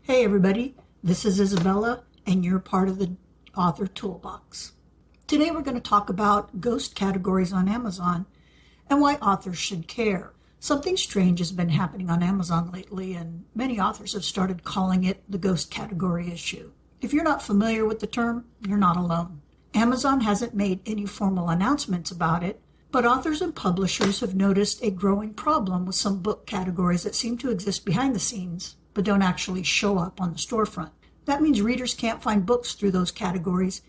Hey everybody, this is Isabella and you're part of the Author Toolbox. Today we're going to talk about ghost categories on Amazon and why authors should care. Something strange has been happening on Amazon lately and many authors have started calling it the ghost category issue. If you're not familiar with the term, you're not alone. Amazon hasn't made any formal announcements about it, but authors and publishers have noticed a growing problem with some book categories that seem to exist behind the scenes but don't actually show up on the storefront. That means readers can't find books through those categories,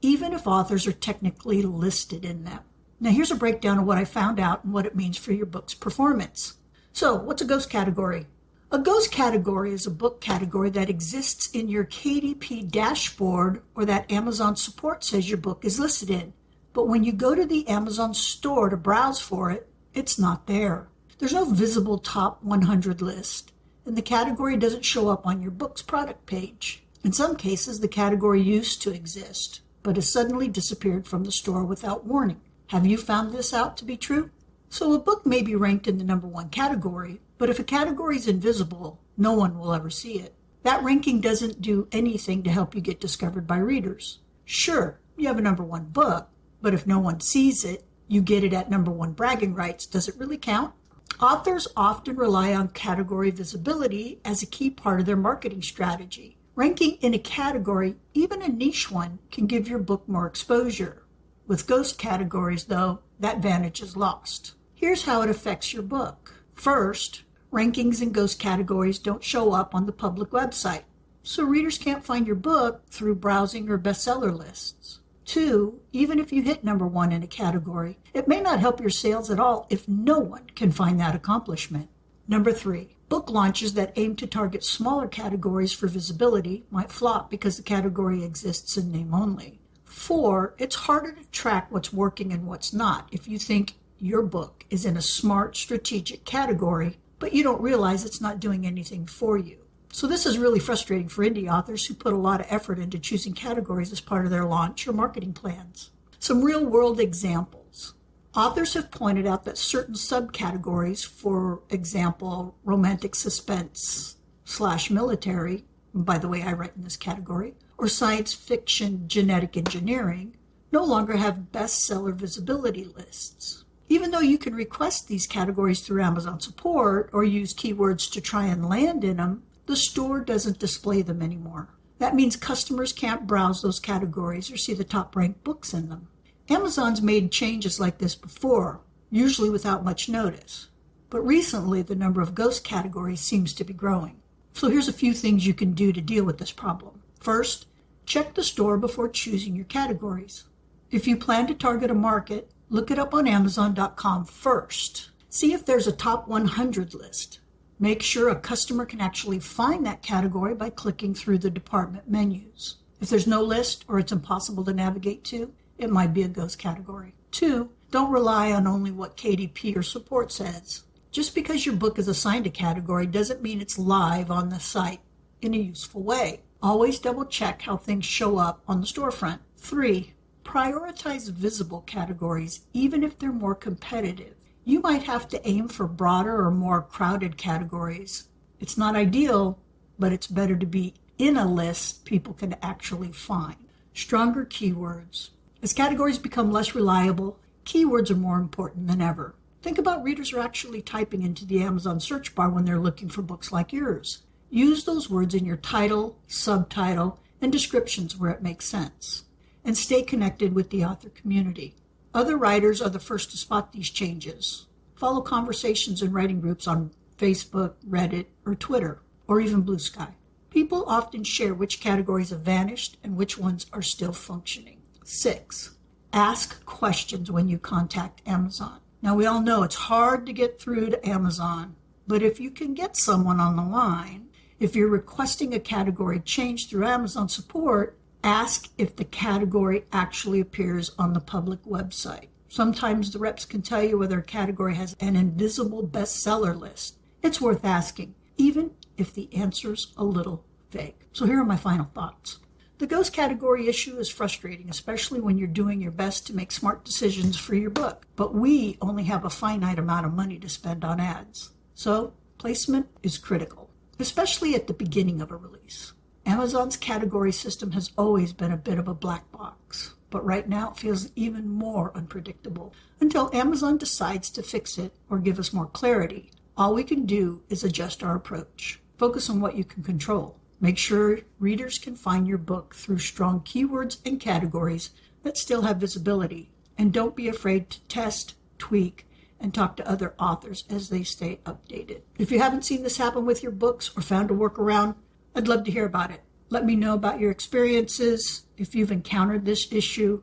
even if authors are technically listed in them. Now here's a breakdown of what I found out and what it means for your book's performance. So, what's a ghost category? A ghost category is a book category that exists in your KDP dashboard or that Amazon support says your book is listed in. But when you go to the Amazon store to browse for it, it's not there. There's no visible top 100 list, and the category doesn't show up on your book's product page. In some cases, the category used to exist, but has suddenly disappeared from the store without warning. Have you found this out to be true? So a book may be ranked in the number 1 category, but if a category is invisible, no one will ever see it. That ranking doesn't do anything to help you get discovered by readers. Sure, you have a number 1 book, but if no one sees it, you get it at number 1 bragging rights. Does it really count? Authors often rely on category visibility as a key part of their marketing strategy. Ranking in a category, even a niche one, can give your book more exposure. With ghost categories, though, that advantage is lost. Here's how it affects your book. First, rankings in ghost categories don't show up on the public website, so readers can't find your book through browsing or bestseller lists. 2, even if you hit number 1 in a category, it may not help your sales at all if no one can find that accomplishment. Number 3, book launches that aim to target smaller categories for visibility might flop because the category exists in name only. 4, it's harder to track what's working and what's not if you think your book is in a smart, strategic category, but you don't realize it's not doing anything for you. So this is really frustrating for indie authors who put a lot of effort into choosing categories as part of their launch or marketing plans. Some real-world examples. Authors have pointed out that certain subcategories, for example, romantic suspense / military, by the way, I write in this category, or science fiction genetic engineering, no longer have bestseller visibility lists. Even though you can request these categories through Amazon support or use keywords to try and land in them, the store doesn't display them anymore. That means customers can't browse those categories or see the top-ranked books in them. Amazon's made changes like this before, usually without much notice. But recently, the number of ghost categories seems to be growing. So here's a few things you can do to deal with this problem. First, check the store before choosing your categories. If you plan to target a market, look it up on Amazon.com first. See if there's a top 100 list. Make sure a customer can actually find that category by clicking through the department menus. If there's no list or it's impossible to navigate to, it might be a ghost category. 2, don't rely on only what KDP or support says. Just because your book is assigned a category doesn't mean it's live on the site in a useful way. Always double check how things show up on the storefront. 3, prioritize visible categories even if they're more competitive. You might have to aim for broader or more crowded categories. It's not ideal, but it's better to be in a list people can actually find. Stronger keywords. As categories become less reliable, keywords are more important than ever. Think about readers who are actually typing into the Amazon search bar when they're looking for books like yours. Use those words in your title, subtitle, and descriptions where it makes sense. And stay connected with the author community. Other writers are the first to spot these changes. Follow conversations and writing groups on Facebook, Reddit, or Twitter, or even Blue Sky. People often share which categories have vanished and which ones are still functioning. 6, ask questions when you contact Amazon. Now, we all know it's hard to get through to Amazon, but if you can get someone on the line, if you're requesting a category change through Amazon support, ask if the category actually appears on the public website. Sometimes the reps can tell you whether a category has an invisible bestseller list. It's worth asking, even if the answer's a little vague. So here are my final thoughts. The ghost category issue is frustrating, especially when you're doing your best to make smart decisions for your book. But we only have a finite amount of money to spend on ads. So placement is critical. especially at the beginning of a release. Amazon's category system has always been a bit of a black box, but right now it feels even more unpredictable. Until Amazon decides to fix it or give us more clarity, all we can do is adjust our approach. Focus on what you can control. Make sure readers can find your book through strong keywords and categories that still have visibility. And don't be afraid to test, tweak, and talk to other authors as they stay updated. If you haven't seen this happen with your books or found a workaround, I'd love to hear about it. Let me know about your experiences, if you've encountered this issue,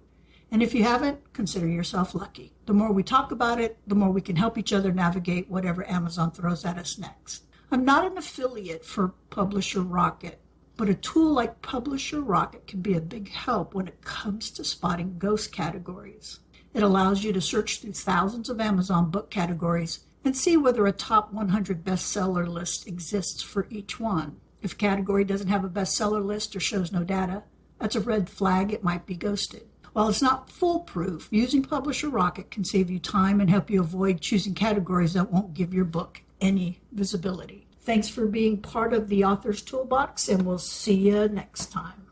and if you haven't, consider yourself lucky. The more we talk about it, the more we can help each other navigate whatever Amazon throws at us next. I'm not an affiliate for Publisher Rocket, but a tool like Publisher Rocket can be a big help when it comes to spotting ghost categories. It allows you to search through thousands of Amazon book categories and see whether a top 100 bestseller list exists for each one. If a category doesn't have a bestseller list or shows no data, that's a red flag. It might be ghosted. While it's not foolproof, using Publisher Rocket can save you time and help you avoid choosing categories that won't give your book any visibility. Thanks for being part of the Author's Toolbox, and we'll see you next time.